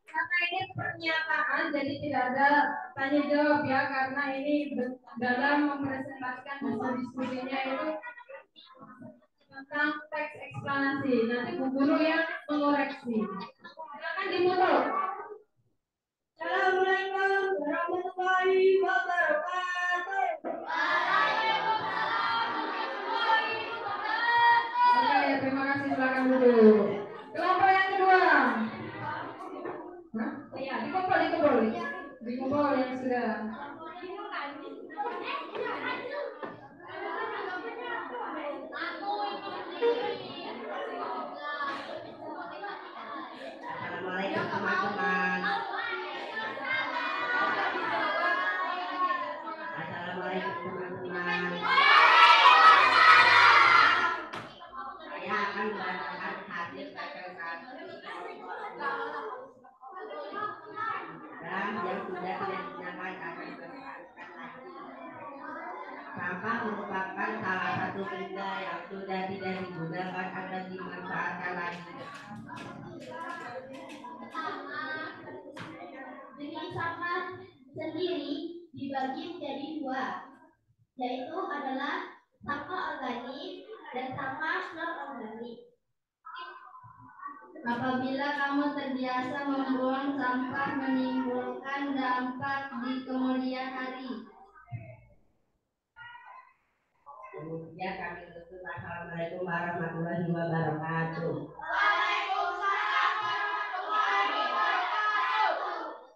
Speaker 2: Karena ini pernyataan, jadi tidak ada tanya jawab ya, karena ini dalam mempresentasikan hasil diskusinya itu tentang teks eksplanasi. Nanti Bu Guru yang mengoreksi. Silakan dimulai.
Speaker 4: Assalamualaikum warahmatullahi wabarakatuh.
Speaker 2: Oke, terima kasih. Silakan dulu. Kelompok yang kedua. Hah? Iya, dikumpul yang sudah.
Speaker 5: Assalamualaikum teman-teman. Assalamualaikum teman-teman. Saya akan membacakan hasil presentasi dan yang sudah tidak digunakan akan dimanfaatkan lagi. Sampah merupakan salah satu benda yang sudah tidak digunakan atau dimanfaatkan lagi.
Speaker 4: Dengan sampah sendiri dibagi menjadi 2, yaitu adalah sampah organik dan sampah non-organik. Apabila kamu terbiasa membuang sampah menimbulkan dampak di kemudian hari.
Speaker 5: Kemudian kami tutup. Assalamualaikum warahmatullahi wabarakatuh.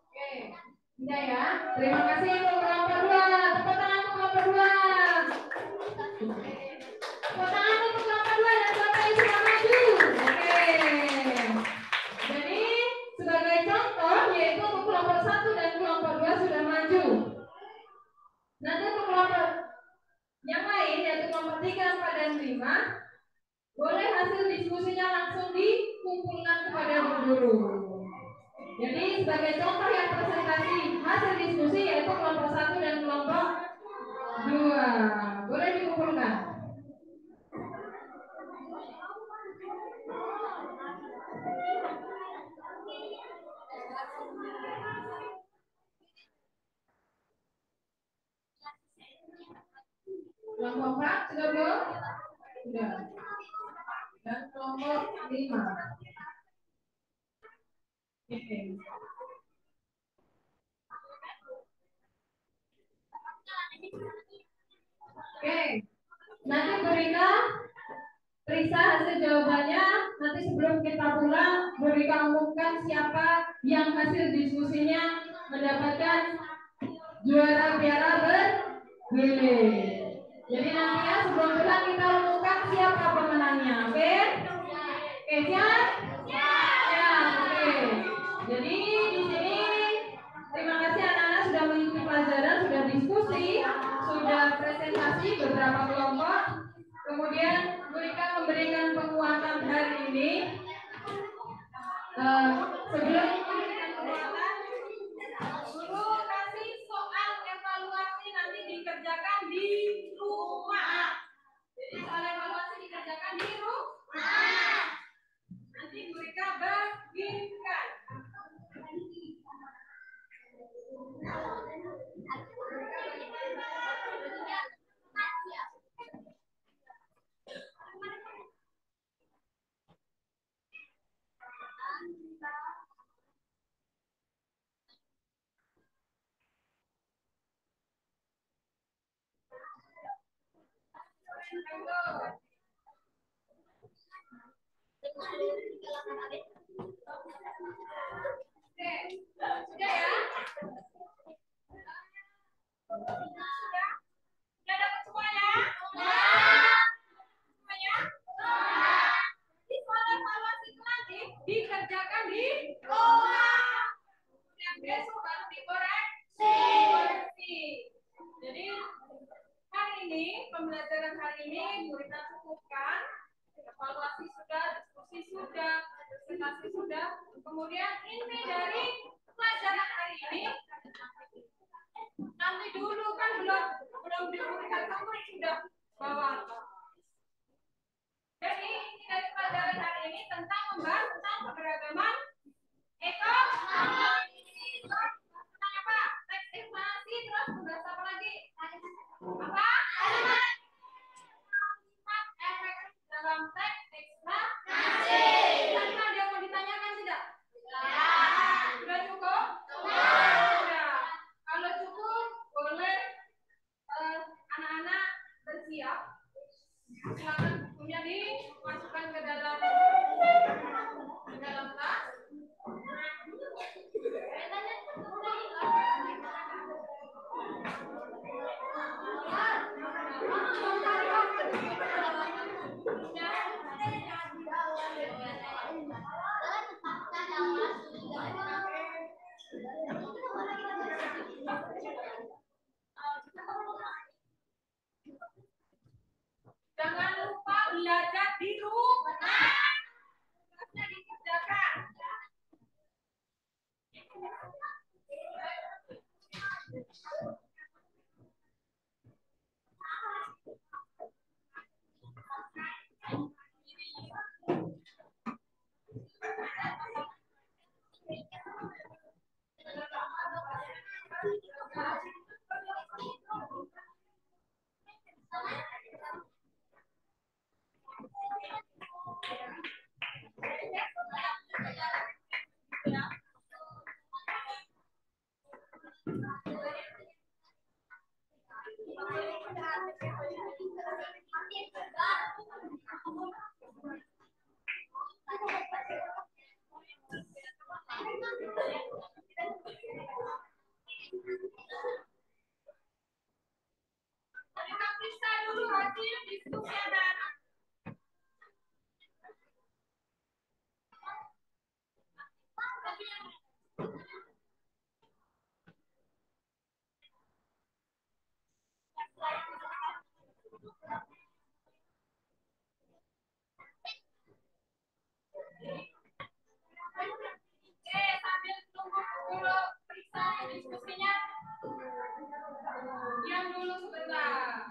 Speaker 2: Oke, sudah ya. Terima kasih untuk kelompok 2. Tepuk tangan untuk kelompok 2. Tepuk tangan untuk kelompok 2 dan kelompok yang sudah maju. Oke. Jadi sebagai contoh yaitu untuk kelompok 1 dan kelompok 2 sudah maju. Nanti untuk kelompok 5, boleh hasil diskusinya langsung dikumpulkan kepada guru. Jadi sebagai contoh yang presentasi hasil diskusi yaitu kelompok 1 dan kelompok 2. Boleh dikumpulkan. Kelompok 4 sudah belum? Sudah. Dan kelompok 5. Oke. Oke. Nanti berikan periksa hasil jawabannya. Nanti sebelum kita pulang, berikan umumkan siapa yang hasil diskusinya mendapatkan juara piala bergilir. Jadi nanti ya sebelum pulang kita umumkan siapa pemenangnya, oke? Oke, siap? Ya, oke. Jadi di sini terima kasih anak-anak sudah mengikuti pelajaran, sudah diskusi, sudah presentasi beberapa kelompok. Kemudian memberikan penguatan hari ini. Sebelum memberikan penguatan, guru kasih soal evaluasi nanti dikerjakan di rumah. Jadi soal evaluasi dikerjakan di rumah. Nanti mereka bagikan. Oke, sudah ya? Sudah? Sudah dapat semuanya? Semuanya? Di soal evaluasi itu nanti dikerjakan di rumah. Kemudian besok baru dikoreksi. Jadi hari ini, pembelajaran hari ini kita cukupkan. Evaluasi sudah, diskusi sudah, presentasi sudah. Kemudian inti dari pelajaran hari ini nanti dulu kan belum diberikan kamu sudah bawa. Jadi inti dari pelajaran hari ini tentang membahas tentang keberagaman ekonomi. Tentang apa? Teks eksplanasi, terus membahas apa lagi? Apa? Efek dalam teks eksplanasi. Kira-kira ada yang mau ditanyakan tidak? Sudah cukup? Sudah. Kalau cukup, boleh anak-anak bersiap. Silakan bukunya dimasukkan ke dalam tas. Jangan lupa belajar di rumah. Tugasnya dikerjakan. Kita periksa dulu hasil diskusi anak-anak. diskusinya. Diam dulu sebentar.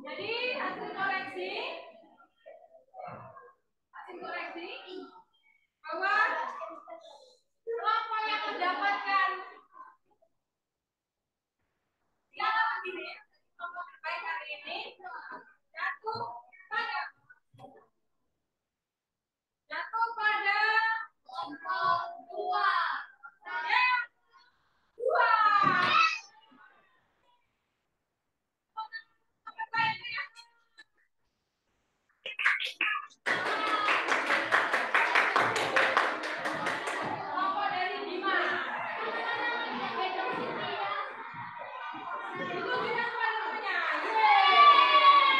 Speaker 2: Jadi hasil koreksi bahwa kelompok yang mendapatkan piala begini, kelompok terbaik hari ini jatuh pada kelompok dua. Yang dua. Kelompok dari Bima. Itu juga teman-temannya.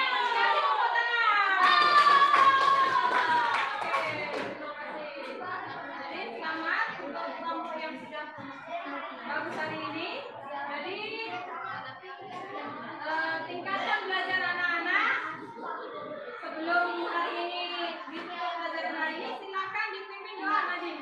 Speaker 2: Kasih tepuk tangan. Jadi selamat untuk kelompok yang sudah bagus hari ini. Jadi tingkatkan belajar anak-anak. Sebelum hari ini ditutup pelajaran hari ini, silakan dipimpin doa Nadim.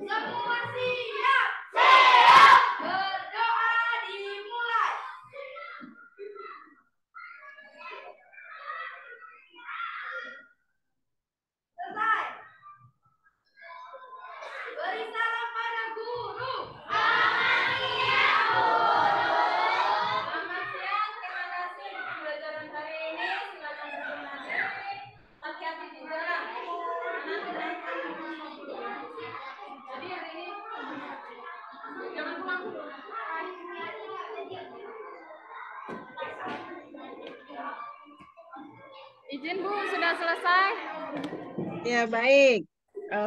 Speaker 2: Semua siap. Siap. Berdoa dimulai. Selesai. Beri salam pada guru. Izin Bu, sudah selesai.
Speaker 1: Ya, baik.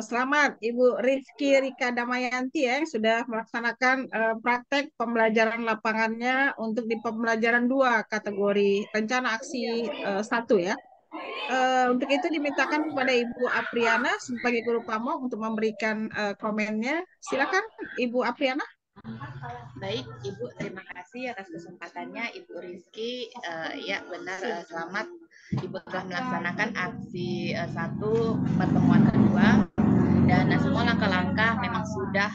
Speaker 1: Selamat Ibu Rizky Rika Damayanti ya, yang sudah melaksanakan praktek pembelajaran lapangannya untuk di pembelajaran 2 kategori rencana aksi 1 ya. Untuk itu dimintakan kepada Ibu Apriana sebagai guru pamong untuk memberikan komennya. Silakan Ibu Apriana.
Speaker 3: Baik, Ibu, terima kasih atas kesempatannya, Ibu Rizky. Ya, benar, selamat. Ibu telah melaksanakan aksi 1 pertemuan kedua, dan semua langkah-langkah memang sudah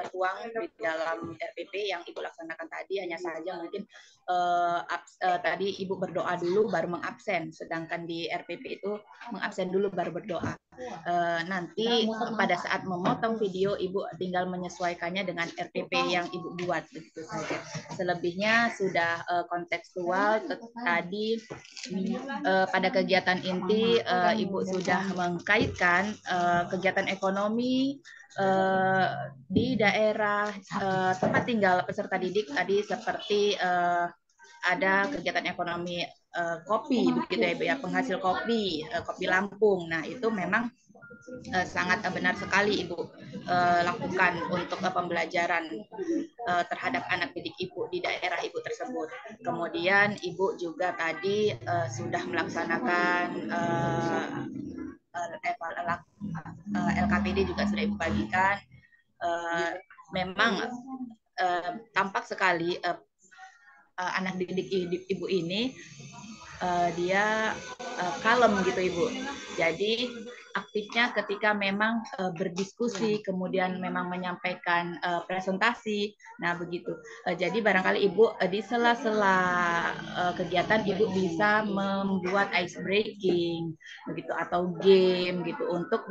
Speaker 3: tertuang di dalam RPP yang Ibu laksanakan tadi. Hanya saja mungkin tadi Ibu berdoa dulu baru mengabsen, sedangkan di RPP itu mengabsen dulu baru berdoa. Nanti pada saat memotong video Ibu tinggal menyesuaikannya dengan RPP yang Ibu buat, begitu saja. Selebihnya sudah kontekstual. Tadi pada kegiatan inti Ibu sudah mengkaitkan kegiatan ekonomi di daerah tempat tinggal peserta didik tadi, seperti ada kegiatan ekonomi kopi, begitu ya, Bu ya, penghasil kopi, kopi Lampung. Nah, itu memang sangat benar sekali Ibu lakukan untuk pembelajaran terhadap anak didik Ibu di daerah Ibu tersebut. Kemudian Ibu juga tadi sudah melaksanakan LKPD juga sudah Ibu bagikan. Memang tampak sekali anak didik Ibu ini dia kalem gitu Ibu. Jadi aktifnya ketika memang berdiskusi, kemudian memang menyampaikan presentasi. Nah, begitu. Jadi barangkali Ibu di sela-sela kegiatan Ibu bisa membuat ice breaking begitu, atau game gitu, untuk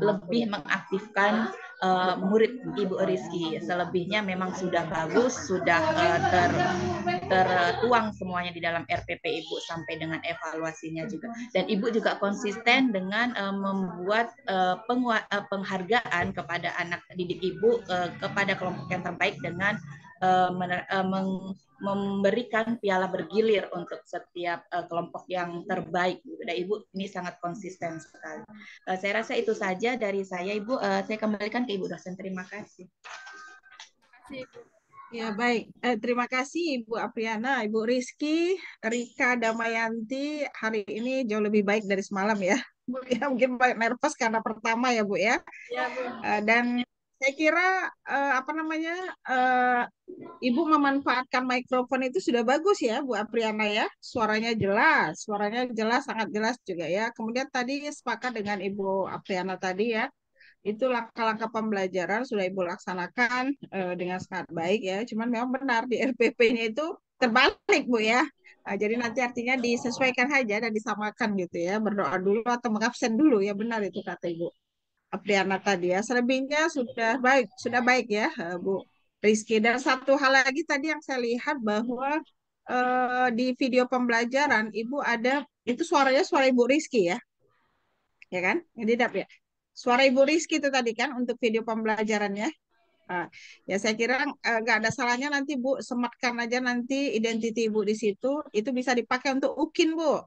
Speaker 3: lebih mengaktifkan murid Ibu Rizky. Selebihnya memang sudah bagus, sudah tertuang semuanya di dalam RPP Ibu sampai dengan evaluasinya juga. Dan Ibu juga konsisten dengan membuat penghargaan kepada anak didik Ibu kepada kelompok yang terbaik dengan memberikan piala bergilir untuk setiap kelompok yang terbaik. Dan Ibu ini sangat konsisten sekali. Saya rasa itu saja dari saya, Ibu. Saya kembalikan ke Ibu dosen. Terima kasih.
Speaker 1: Ya, baik. Terima kasih Ibu Apriana. Ibu Rizky Rika Damayanti hari ini jauh lebih baik dari semalam ya. Bu ya, mungkin nervous karena pertama ya Bu ya.
Speaker 2: Ya, Bu.
Speaker 1: Dan saya kira apa namanya, Ibu memanfaatkan mikrofon itu sudah bagus ya Bu Apriana ya. Suaranya jelas, sangat jelas juga ya. Kemudian tadi sepakat dengan Ibu Apriana tadi ya, itu langkah-langkah pembelajaran sudah Ibu laksanakan dengan sangat baik ya. Cuman memang benar di RPP-nya itu terbalik Bu ya. Jadi nanti artinya disesuaikan saja dan disamakan gitu ya. Berdoa dulu atau mengabsen dulu ya, benar itu kata Ibu Apriana tadi ya. Selebihnya sudah baik ya Bu Rizky. Dan satu hal lagi tadi yang saya lihat bahwa di video pembelajaran Ibu ada itu suaranya suara Ibu Rizky ya kan? Jadi ya. Suara Ibu Rizky itu tadi kan untuk video pembelajarannya. Ya saya kira nggak ada salahnya nanti Bu sematkan aja nanti identiti Ibu di situ. Itu bisa dipakai untuk UKIN Bu.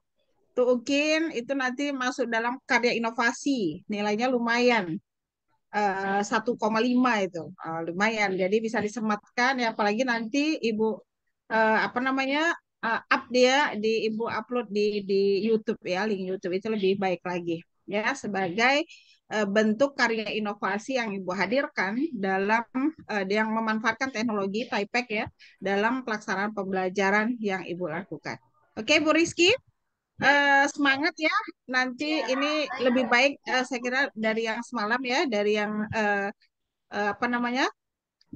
Speaker 1: Untuk UKIN itu nanti masuk dalam karya inovasi. Nilainya lumayan. 1,5 itu. Lumayan. Jadi bisa disematkan ya, apalagi nanti Ibu apa namanya, up dia di Ibu upload di YouTube ya, link YouTube itu lebih baik lagi ya, sebagai bentuk karya inovasi yang Ibu hadirkan dalam yang memanfaatkan teknologi TIPEC ya dalam pelaksanaan pembelajaran yang Ibu lakukan. Oke Bu Rizky, semangat ya, nanti ini lebih baik saya kira dari yang semalam ya, dari yang apa namanya,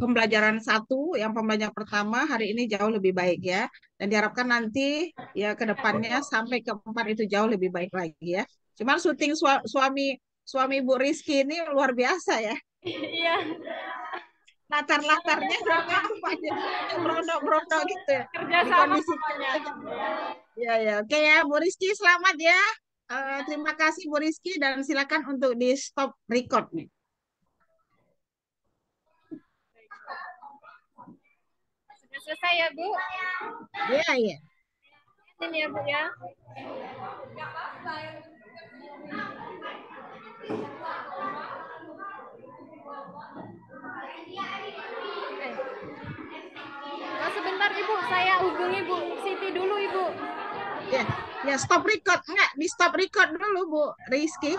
Speaker 1: pembelajaran 1, yang pembelajaran pertama hari ini jauh lebih baik ya. Dan diharapkan nanti ya ke depannya sampai ke 4 itu jauh lebih baik lagi ya. Cuman syuting suami Bu Rizky ini luar biasa ya.
Speaker 2: Iya.
Speaker 1: Latar-latarnya apa aja, berodok-berodok gitu ya.
Speaker 2: Kerja
Speaker 1: Di
Speaker 2: sama
Speaker 1: kondisi
Speaker 2: pokoknya.
Speaker 1: ya ya. Oke ya Bu Rizky, selamat ya. Terima kasih Bu Rizky, dan silakan untuk di stop record nih.
Speaker 2: Sudah selesai ya Bu?
Speaker 1: Iya, iya.
Speaker 7: Ini ya Bu ya. Oh, sebentar Ibu, saya hubungi Bu Siti dulu Ibu.
Speaker 1: Ya, ya stop record. Enggak, di stop record dulu Bu Rizky.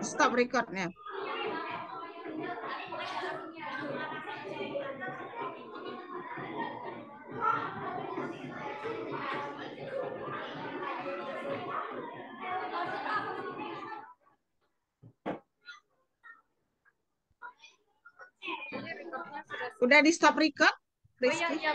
Speaker 1: Stop recordnya. Udah di stop record,
Speaker 7: Oh iya,
Speaker 1: Rizky?
Speaker 7: iya.